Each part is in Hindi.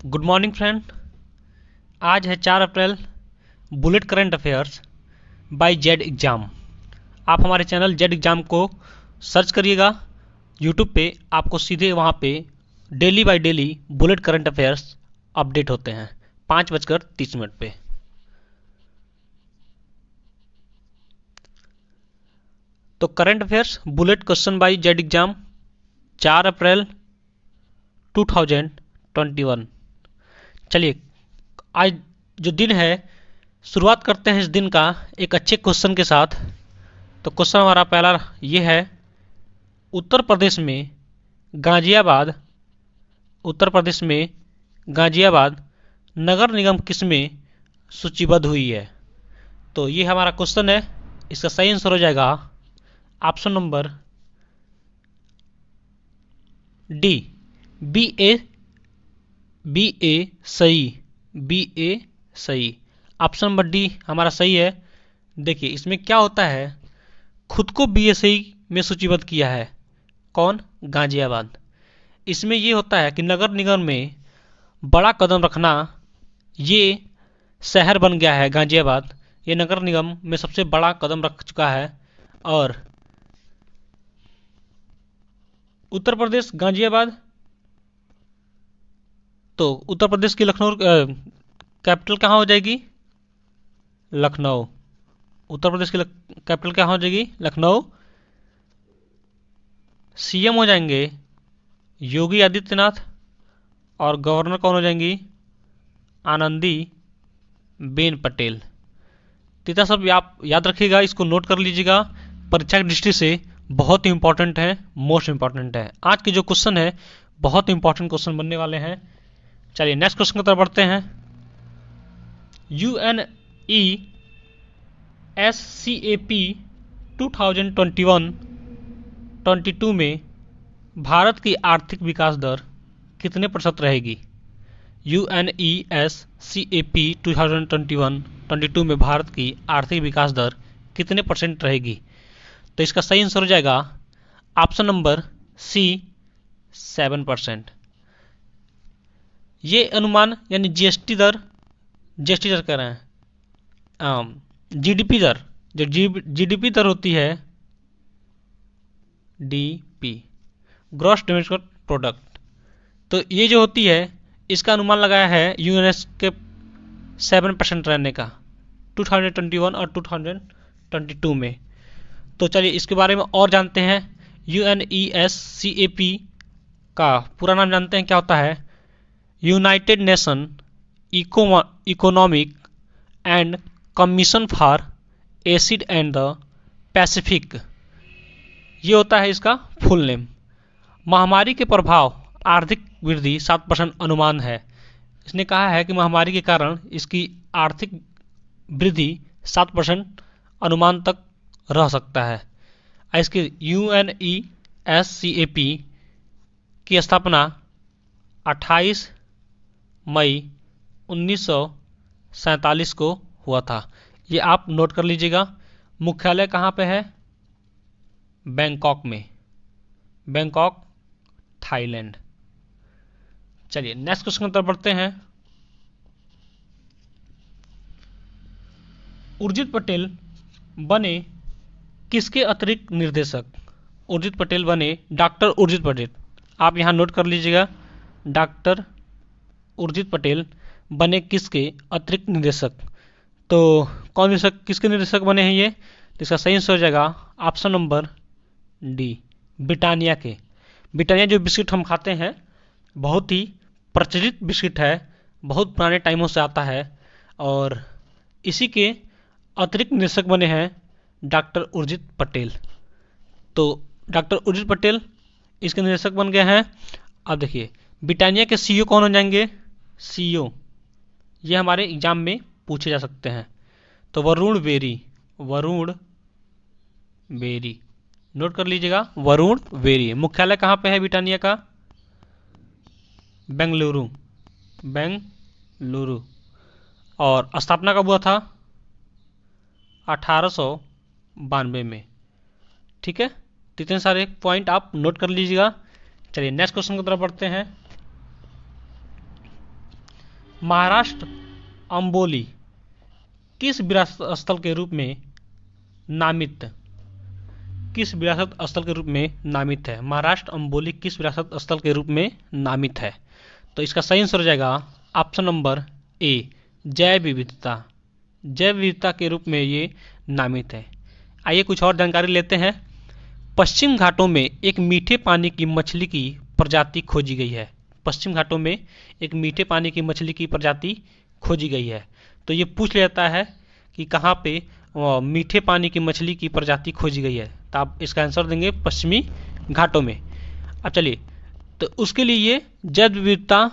Good morning friend. आज है 4 April. Bullet current affairs by Z exam. आप हमारे चैनल जेड एग्ज़ाम को सर्च करिएगा यूट्यूब पे, आपको सीधे वहाँ पे daily by daily bullet current affairs update होते हैं 5:30 पे। तो current affairs bullet question by Z exam 4 April 2021। चलिए आज जो दिन है, शुरुआत करते हैं इस दिन का एक अच्छे क्वेश्चन के साथ। तो क्वेश्चन हमारा पहला ये है, उत्तर प्रदेश में गाजियाबाद नगर निगम किस में सूचीबद्ध हुई है। तो ये हमारा क्वेश्चन है। इसका सही आंसर हो जाएगा ऑप्शन नंबर डी, बी ए सही। ऑप्शन नंबर डी हमारा सही है। देखिए इसमें क्या होता है, खुद को बीएसई में सूचीबद्ध किया है कौन, गाजियाबाद। इसमें ये होता है कि नगर निगम में बड़ा कदम रखना, ये शहर बन गया है गाजियाबाद, ये नगर निगम में सबसे बड़ा कदम रख चुका है। और उत्तर प्रदेश गाजियाबाद, तो उत्तर प्रदेश की लखनऊ कैपिटल कहाँ हो जाएगी, लखनऊ। उत्तर प्रदेश की कैपिटल कहाँ हो जाएगी, लखनऊ। सीएम हो जाएंगे योगी आदित्यनाथ और गवर्नर कौन हो जाएंगी, आनंदी बेन पटेल। तीसरा सब आप याद रखिएगा, इसको नोट कर लीजिएगा, परीक्षा की दृष्टि से बहुत ही इंपॉर्टेंट है, मोस्ट इंपॉर्टेंट है। आज के जो क्वेश्चन है बहुत इंपॉर्टेंट क्वेश्चन बनने वाले हैं। चलिए नेक्स्ट क्वेश्चन की तरफ बढ़ते हैं। UNESCAP 2021-22 में भारत की आर्थिक विकास दर कितने प्रतिशत रहेगी। UNESCAP 2021-22 में भारत की आर्थिक विकास दर कितने % रहेगी। तो इसका सही आंसर हो जाएगा ऑप्शन नंबर सी, 7%। ये अनुमान यानी जीएसटी दर कह रहे हैं, जीडीपी दर, जो जीडीपी दर होती है, डीपी, ग्रॉस डोमेस्टिक प्रोडक्ट, तो ये जो होती है इसका अनुमान लगाया है यूएनएस के 7% रहने का 2021 और 2022 में। तो चलिए इसके बारे में और जानते हैं। UNESCAP का पूरा नाम जानते हैं क्या होता है, United nation economic and commission for Asia and the Pacific, ये होता है इसका फुल नेम। महामारी के प्रभाव आर्थिक वृद्धि 7% अनुमान है। इसने कहा है कि महामारी के कारण इसकी आर्थिक वृद्धि 7% अनुमान तक रह सकता है। इसके UNESCAP की स्थापना 28 मई 1947 को हुआ था। ये आप नोट कर लीजिएगा। मुख्यालय कहाँ पे है, बैंकॉक में, बैंकॉक थाईलैंड। चलिए नेक्स्ट क्वेश्चन की तरफ बढ़ते हैं। उर्जित पटेल बने किसके अतिरिक्त निर्देशक। उर्जित पटेल बने डॉक्टर उर्जित पटेल, आप यहाँ नोट कर लीजिएगा, डॉक्टर उर्जित पटेल बने किसके अतिरिक्त निर्देशक। तो कौन निर्देशक, किसके निर्देशक बने हैं ये, तो इसका सही आंसर हो जाएगा ऑप्शन नंबर डी, ब्रिटानिया के। ब्रिटानिया जो बिस्किट हम खाते हैं बहुत ही प्रचलित बिस्किट है, बहुत पुराने टाइमों से आता है, और इसी के अतिरिक्त निर्देशक बने हैं डॉक्टर उर्जित पटेल। तो डॉक्टर उर्जित पटेल इसके निर्देशक बन गए हैं। अब देखिए ब्रिटानिया के सीईओ कौन हो जाएंगे, सीईओ ये हमारे एग्जाम में पूछे जा सकते हैं। तो वरुण बेरी नोट कर लीजिएगा, वरुण बेरी। मुख्यालय कहाँ पे है ब्रिटानिया का, बेंगलुरु। और स्थापना कब हुआ था, 1892 में। ठीक है, तो इतने सारे पॉइंट आप नोट कर लीजिएगा। चलिए नेक्स्ट क्वेश्चन की तरफ बढ़ते हैं। महाराष्ट्र अंबोली किस विरासत स्थल के रूप में नामित किस विरासत स्थल के रूप में नामित है? महाराष्ट्र अंबोली किस विरासत स्थल के रूप में नामित है? तो इसका सही आंसर हो जाएगा ऑप्शन नंबर ए, जैव विविधता। जैव विविधता के रूप में ये नामित है। आइए कुछ और जानकारी लेते हैं। पश्चिम घाटों में एक मीठे पानी की मछली की प्रजाति खोजी गई है। पश्चिम घाटों में एक मीठे पानी की मछली की प्रजाति खोजी गई है। तो ये पूछ लिया जाता है कि कहाँ पे मीठे पानी की मछली की प्रजाति खोजी गई है, तो आप इसका आंसर देंगे पश्चिमी घाटों में। अब चलिए, तो उसके लिए ये जैव विविधता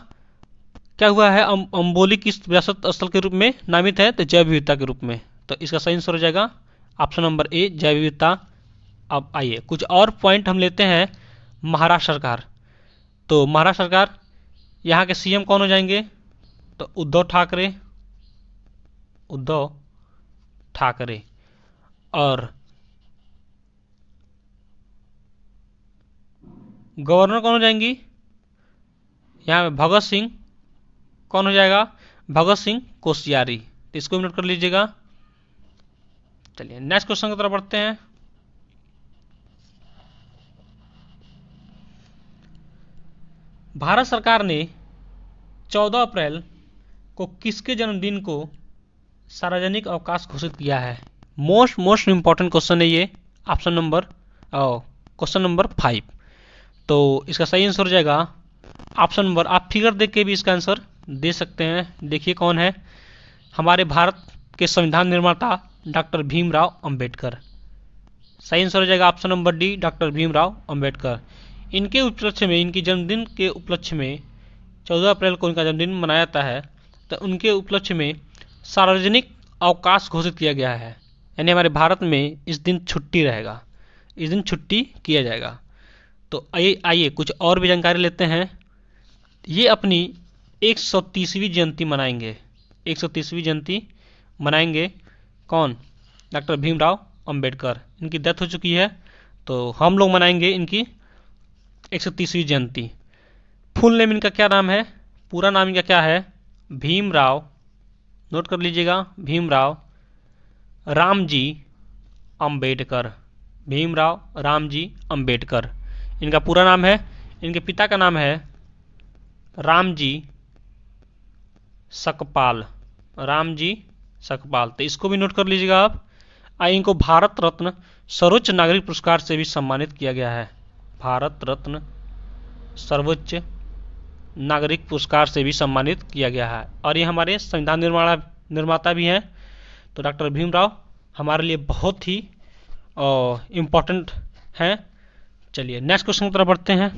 क्या हुआ है, अंबोली किस विरासत स्थल के रूप में नामित है? तो जैव विविधता के रूप में। तो इसका सही आंसर हो जाएगा ऑप्शन नंबर ए, जैव विविधता। अब आइए कुछ और पॉइंट हम लेते हैं। महाराष्ट्र सरकार, तो महाराष्ट्र सरकार यहाँ के सीएम कौन हो जाएंगे? तो उद्धव ठाकरे। और गवर्नर कौन हो जाएंगी? यहाँ पे भगत सिंह कौन हो जाएगा? भगत सिंह कोश्यारी। तो इसको भी नोट कर लीजिएगा। चलिए नेक्स्ट क्वेश्चन की तरफ बढ़ते हैं। भारत सरकार ने 14 अप्रैल को किसके जन्मदिन को सार्वजनिक अवकाश घोषित किया है? मोस्ट इंपॉर्टेंट क्वेश्चन है ये, ऑप्शन नंबर क्वेश्चन नंबर 5। तो इसका सही आंसर हो जाएगा ऑप्शन नंबर, आप फिगर देख के भी इसका आंसर दे सकते हैं। देखिए कौन है, हमारे भारत के संविधान निर्माता डॉक्टर भीमराव अंबेडकर। सही आंसर हो जाएगा option number D, doctor Bhimrao Ambedkar. इनके उपलक्ष्य में, इनकी जन्मदिन के उपलक्ष्य में 14 अप्रैल को इनका जन्मदिन मनाया जाता है। तो उनके उपलक्ष्य में सार्वजनिक अवकाश घोषित किया गया है, यानी हमारे भारत में इस दिन छुट्टी रहेगा, इस दिन छुट्टी किया जाएगा। तो आइए कुछ और भी जानकारी लेते हैं। ये अपनी 130वीं जयंती मनाएंगे। 130वीं जयंती मनाएंगे कौन? डॉक्टर भीमराव अंबेडकर। इनकी डेथ हो चुकी है, तो हम लोग मनाएंगे इनकी 130वीं जयंती। फुल नेम इनका क्या नाम है? पूरा नाम इनका क्या है? भीमराव, नोट कर लीजिएगा, भीमराव रामजी अंबेडकर। भीमराव रामजी अंबेडकर इनका पूरा नाम है। इनके पिता का नाम है रामजी सकपाल। रामजी सकपाल, तो इसको भी नोट कर लीजिएगा आप। इनको भारत रत्न सर्वोच्च नागरिक पुरस्कार से भी सम्मानित किया गया है। भारत रत्न सर्वोच्च नागरिक पुरस्कार से भी सम्मानित किया गया है। और ये हमारे संविधान निर्माता भी हैं। तो डॉक्टर भीमराव हमारे लिए बहुत ही इम्पोर्टेंट हैं। चलिए नेक्स्ट क्वेश्चन की तरफ बढ़ते हैं।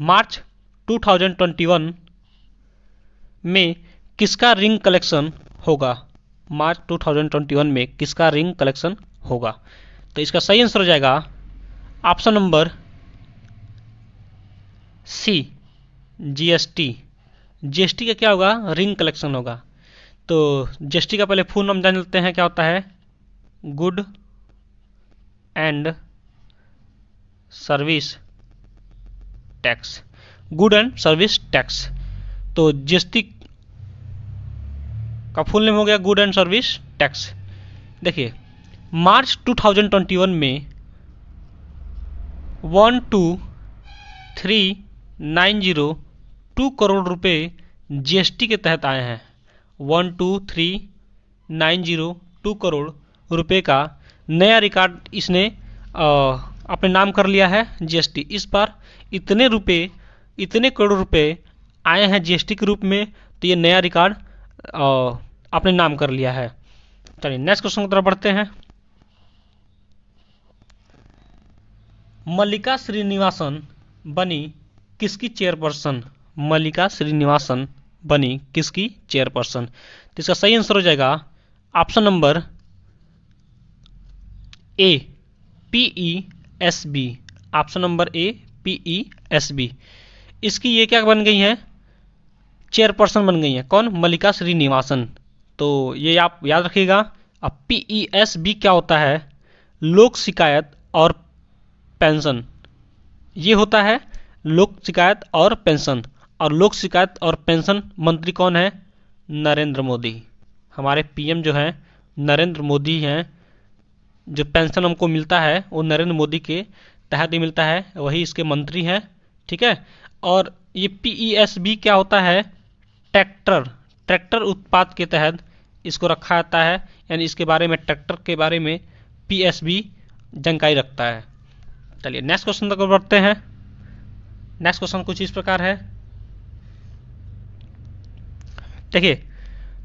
मार्च 2021 में किसका रिंग कलेक्शन होगा? मार्च 2021 में किसका रिंग कलेक्शन होगा? तो इसका सही आंसर हो जाएगा option number C, GST. GST का क्या होगा? रिंग कलेक्शन होगा। तो जीएसटी का पहले फुल नाम जान लेते हैं, क्या होता है? Good and service tax. Good and service tax. तो जीएसटी का फुल नेम हो गया गुड एंड सर्विस टैक्स। देखिए मार्च 2021 में 123,902 करोड़ रुपए जीएसटी के तहत आए हैं। 123,902 करोड़ रुपए का नया रिकॉर्ड इसने अपने नाम कर लिया है जीएसटी। इस बार इतने करोड़ रुपए आए हैं जीएसटी के रूप में, तो ये नया रिकॉर्ड अपने नाम कर लिया है। चलिए नेक्स्ट क्वेश्चन की तरफ बढ़ते हैं। मल्लिका श्रीनिवासन बनी किसकी चेयरपर्सन? मल्लिका श्रीनिवासन बनी किसकी चेयरपर्सन? तो इसका सही आंसर हो जाएगा option number A, PESB। Option number A, PESB। इसकी ये क्या बन गई है? चेयरपर्सन बन गई है। कौन? मल्लिका श्रीनिवासन। तो ये आप याद रखिएगा। अब PESB क्या होता है? लोक शिकायत और पेंशन। ये होता है लोक शिकायत और पेंशन। और लोक शिकायत और पेंशन मंत्री कौन है? नरेंद्र मोदी। हमारे पीएम जो हैं नरेंद्र मोदी हैं। जो पेंशन हमको मिलता है वो नरेंद्र मोदी के तहत ही मिलता है, वही इसके मंत्री हैं। ठीक है। और ये पीईएसबी क्या होता है? ट्रैक्टर उत्पाद के तहत इसको रखा जाता है, यानी इसके बारे में, ट्रैक्टर के बारे में पीएसबी जानकारी रखता है। चलिए नेक्स्ट क्वेश्चन तक बढ़ते हैं। नेक्स्ट क्वेश्चन कुछ इस प्रकार है, देखिए,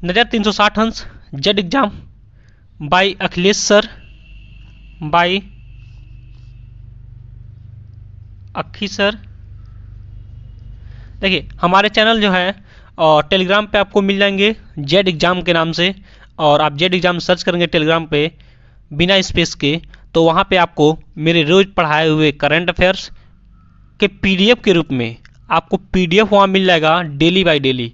नजर 360 अंश Z exam by Akhilesh sir, by अखी सर। देखिए हमारे चैनल जो है और टेलीग्राम पे आपको मिल जाएंगे जेड एग्जाम के नाम से, और आप जेड एग्जाम सर्च करेंगे टेलीग्राम पे बिना स्पेस के, तो वहाँ पे आपको मेरे रोज पढ़ाए हुए करंट अफेयर्स के पीडीएफ के रूप में आपको पीडीएफ वहाँ मिल जाएगा डेली बाय डेली।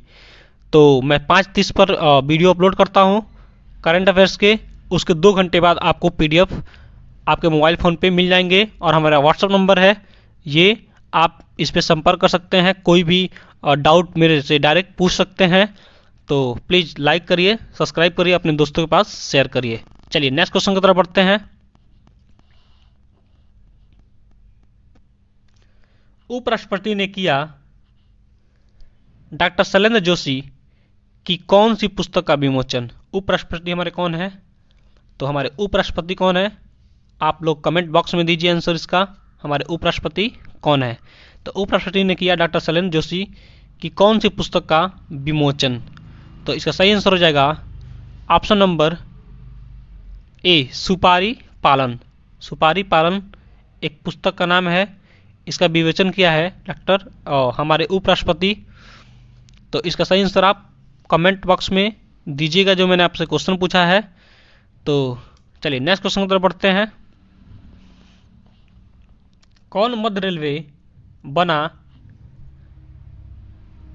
तो मैं 5:30 पर वीडियो अपलोड करता हूँ करंट अफेयर्स के, उसके 2 घंटे बाद आपको पीडीएफ आपके मोबाइल फ़ोन पे मिल जाएंगे। और हमारा व्हाट्सएप नंबर है ये, आप इस पर संपर्क कर सकते हैं, कोई भी डाउट मेरे से डायरेक्ट पूछ सकते हैं। तो प्लीज़ लाइक करिए, सब्सक्राइब करिए, अपने दोस्तों के पास शेयर करिए। चलिए नेक्स्ट क्वेश्चन की तरफ बढ़ते हैं। उपराष्ट्रपति ने किया डॉक्टर शैलेंद्र जोशी की कौन सी पुस्तक का विमोचन? उपराष्ट्रपति हमारे कौन है? तो हमारे उपराष्ट्रपति कौन है? आप लोग कमेंट बॉक्स में दीजिए आंसर इसका, हमारे उपराष्ट्रपति कौन है? तो उपराष्ट्रपति ने किया डॉक्टर शैलेंद्र जोशी की कौन सी पुस्तक का विमोचन? तो इसका सही आंसर हो जाएगा ऑप्शन नंबर ए, सुपारी पालन। सुपारी पालन एक पुस्तक का नाम है, इसका विवेचन किया है डॉक्टर हमारे उपराष्ट्रपति। तो इसका सही आंसर आप कमेंट बॉक्स में दीजिएगा जो मैंने आपसे क्वेश्चन पूछा है। तो चलिए नेक्स्ट क्वेश्चन की तरफ बढ़ते हैं। कौन मध्य रेलवे बना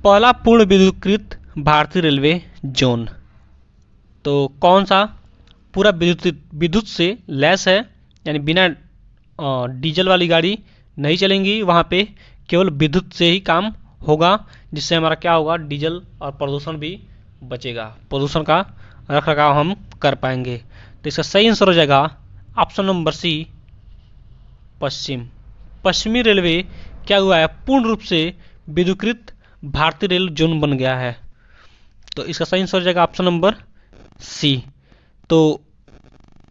पहला पूर्ण विद्युतीकृत भारतीय रेलवे जोन? तो कौन सा पूरा विद्युत से लैस है, यानी बिना डीजल वाली गाड़ी नहीं चलेंगी, वहाँ पे केवल विद्युत से ही काम होगा, जिससे हमारा क्या होगा, डीजल और प्रदूषण भी बचेगा, प्रदूषण का रख रखाव हम कर पाएंगे। तो इसका सही आंसर हो जाएगा ऑप्शन नंबर सी, पश्चिमी रेलवे क्या हुआ है, पूर्ण रूप से विद्युतीकृत भारतीय रेल जोन बन गया है। तो इसका सही आंसर हो जाएगा ऑप्शन नंबर सी। तो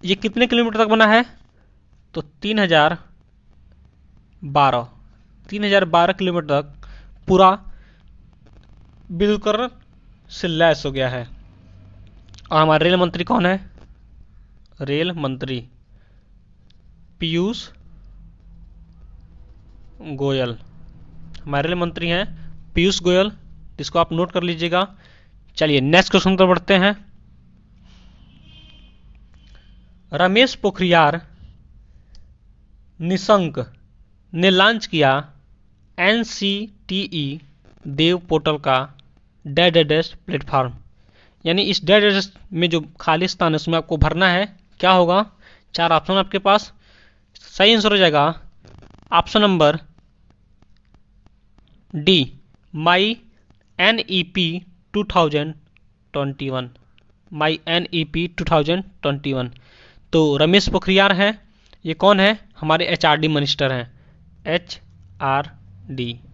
ये कितने किलोमीटर तक बना है? तो 3012 किलोमीटर तक पूरा विद्युतीकरण से लैस हो गया है। और हमारे रेल मंत्री कौन है? रेल मंत्री पीयूष गोयल। हमारे रेल मंत्री हैं पीयूष गोयल, इसको आप नोट कर लीजिएगा। चलिए नेक्स्ट क्वेश्चन पर बढ़ते हैं। रमेश पोखरियाल निशंक ने लॉन्च किया NCTE देव पोर्टल का डैश प्लेटफॉर्म, यानी इस डैश में जो खाली स्थान है उसमें आपको भरना है, क्या होगा? 4 ऑप्शन आपके पास। सही आंसर हो जाएगा ऑप्शन नंबर डी, माई NEP 2021, माई NEP 2021। तो रमेश पोखरियाल हैं, ये कौन है? हमारे HRD मिनिस्टर हैं,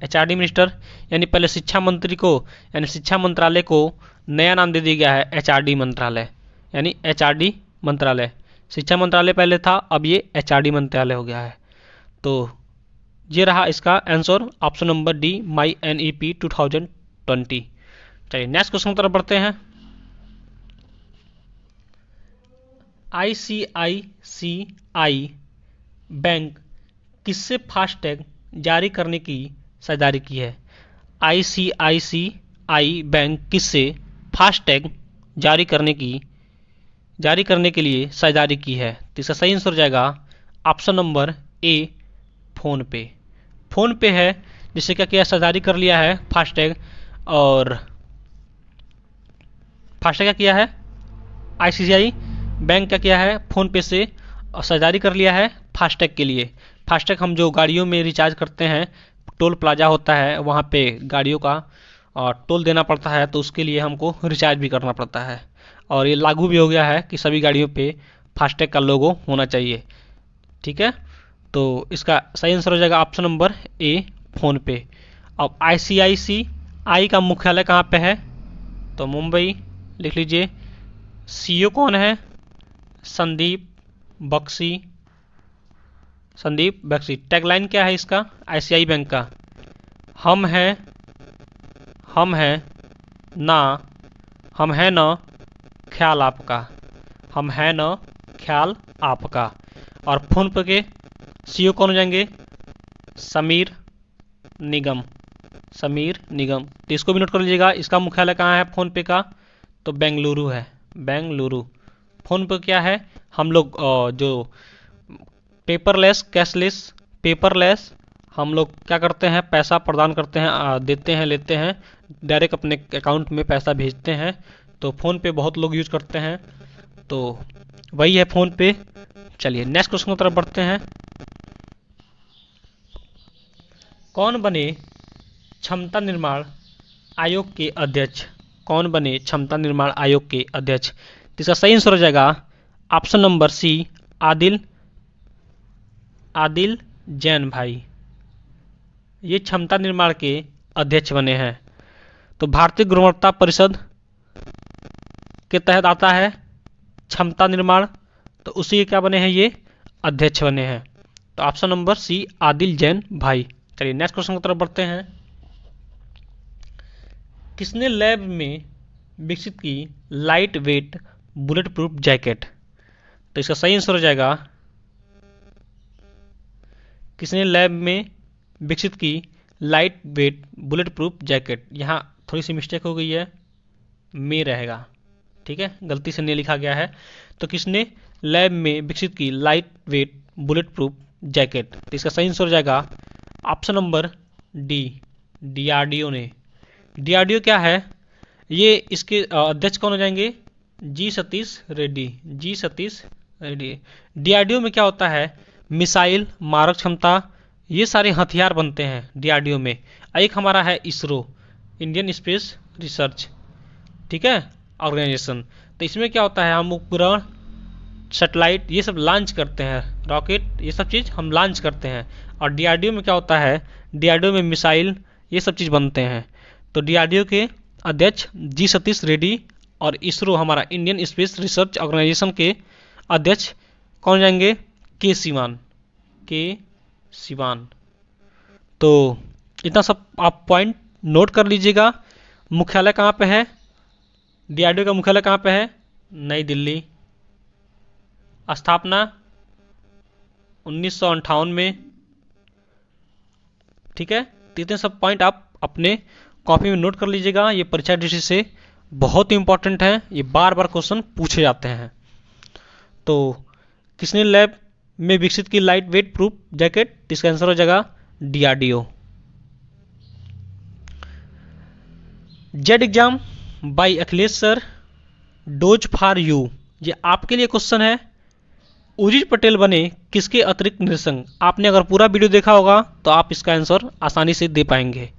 HRD मिनिस्टर, यानी पहले शिक्षा मंत्री को, यानी शिक्षा मंत्रालय को नया नाम दे दिया गया है HRD मंत्रालय, यानी HRD मंत्रालय। शिक्षा मंत्रालय पहले था, अब ये HRD मंत्रालय हो गया है। तो ये रहा इसका आंसर ऑप्शन नंबर डी, माई NEP 2020। चलिए नेक्स्ट क्वेश्चन की तरफ बढ़ते हैं। ICICI बैंक किससे फास्टैग जारी करने की साझेदारी की है? ICICI बैंक किससे फास्टैग जारी करने के लिए साझेदारी की है? तो इसका सही आंसर हो जाएगा ऑप्शन नंबर ए, फोन पे। फोन पे है जिससे क्या किया, साझेदारी कर लिया है फास्टैग, और फास्टैग क्या किया है, ICICI बैंक क्या किया है, फोन पे से साझेदारी कर लिया है फास्टैग के लिए। फास्टैग हम जो गाड़ियों में रिचार्ज करते हैं, टोल प्लाजा होता है वहाँ पे गाड़ियों का टोल देना पड़ता है, तो उसके लिए हमको रिचार्ज भी करना पड़ता है। और ये लागू भी हो गया है कि सभी गाड़ियों पे फास्टैग का लोगो होना चाहिए। ठीक है, तो इसका सही आंसर हो जाएगा ऑप्शन नंबर ए, फोन पे। अब ICICI का मुख्यालय कहाँ पे है? तो मुंबई लिख लीजिए। CEO कौन है? संदीप बख्शी। टैगलाइन क्या है इसका ICICI बैंक का? हम हैं ना ख्याल आपका। हम हैं ना ख्याल आपका। और फोन पे के CEO कौन हो जाएंगे? समीर निगम। तो इसको भी नोट कर लीजिएगा। इसका मुख्यालय कहाँ है फोन पे का? तो बेंगलुरु है, बेंगलुरु। फोन पे क्या है? हम लोग जो पेपरलेस हम लोग क्या करते हैं? पैसा प्रदान करते हैं, देते हैं, लेते हैं, डायरेक्ट अपने अकाउंट में पैसा भेजते हैं। तो फ़ोन पे बहुत लोग यूज करते हैं, तो वही है फ़ोन पे। चलिए नेक्स्ट क्वेश्चन की तरफ बढ़ते हैं। कौन बने क्षमता निर्माण आयोग के अध्यक्ष? कौन बने क्षमता निर्माण आयोग के अध्यक्ष? तो इसका सही आंसर हो जाएगा option number C, Adil Jain भाई। ये क्षमता निर्माण के अध्यक्ष बने हैं। तो भारतीय गुणवत्ता परिषद के तहत आता है क्षमता निर्माण, तो उसी के क्या बने हैं? ये अध्यक्ष बने हैं। तो option number C, Adil Jain भाई। चलिए नेक्स्ट क्वेश्चन की तरफ बढ़ते हैं। किसने लैब में विकसित की light weight bullet proof jacket? तो इसका सही आंसर हो जाएगा, किसने लैब में विकसित की light weight bullet proof jacket. यहाँ थोड़ी सी मिस्टेक हो गई है, में रहेगा, ठीक है, गलती से नहीं लिखा गया है। तो किसने लैब में विकसित की light weight bullet proof jacket? तो इसका सही आंसर हो जाएगा ऑप्शन नंबर डी, DRDO ने। DRDO क्या है? ये इसके अध्यक्ष कौन हो जाएंगे? जी सतीश रेड्डी। DRDO में क्या होता है? मिसाइल, मारक क्षमता, ये सारे हथियार बनते हैं DRDO में। एक हमारा है इसरो, इंडियन स्पेस रिसर्च, ठीक है, ऑर्गेनाइजेशन। तो इसमें क्या होता है? हम उपग्रह, सैटेलाइट, ये सब लॉन्च करते हैं, रॉकेट, ये सब चीज़ हम लॉन्च करते हैं। और DRDO में क्या होता है? DRDO में मिसाइल, ये सब चीज़ बनते हैं। तो DRDO के अध्यक्ष जी सतीश रेड्डी, और इसरो हमारा इंडियन स्पेस रिसर्च ऑर्गेनाइजेशन के अध्यक्ष कौन जाएंगे? के सिवान। तो इतना सब आप पॉइंट नोट कर लीजिएगा। मुख्यालय कहाँ पे है? DRDO का मुख्यालय कहाँ पे है? नई दिल्ली। स्थापना 1958 में, ठीक है। तो इतने सब पॉइंट आप अपने कॉपी में नोट कर लीजिएगा। ये परीक्षा दृष्टि से बहुत ही इंपॉर्टेंट है, ये बार बार क्वेश्चन पूछे जाते हैं। तो किसने लैब में विकसित की लाइट वेट प्रूफ जैकेट? इसका आंसर हो जाएगा DRDO। Z exam by Akhilesh sir, dose for you, ये आपके लिए क्वेश्चन है। उर्जित पटेल बने किसके अतिरिक्त निदेशक? आपने अगर पूरा वीडियो देखा होगा तो आप इसका आंसर आसानी से दे पाएंगे।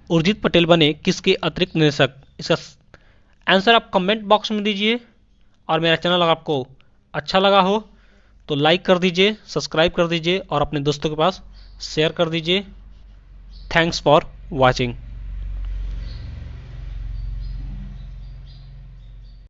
उर्जित पटेल बने किसके अतिरिक्त निदेशक? इसका आंसर आप कमेंट बॉक्स में दीजिए। और मेरा चैनल अगर आपको अच्छा लगा हो तो लाइक कर दीजिए, सब्सक्राइब कर दीजिए और अपने दोस्तों के पास शेयर कर दीजिए। Thanks for watching.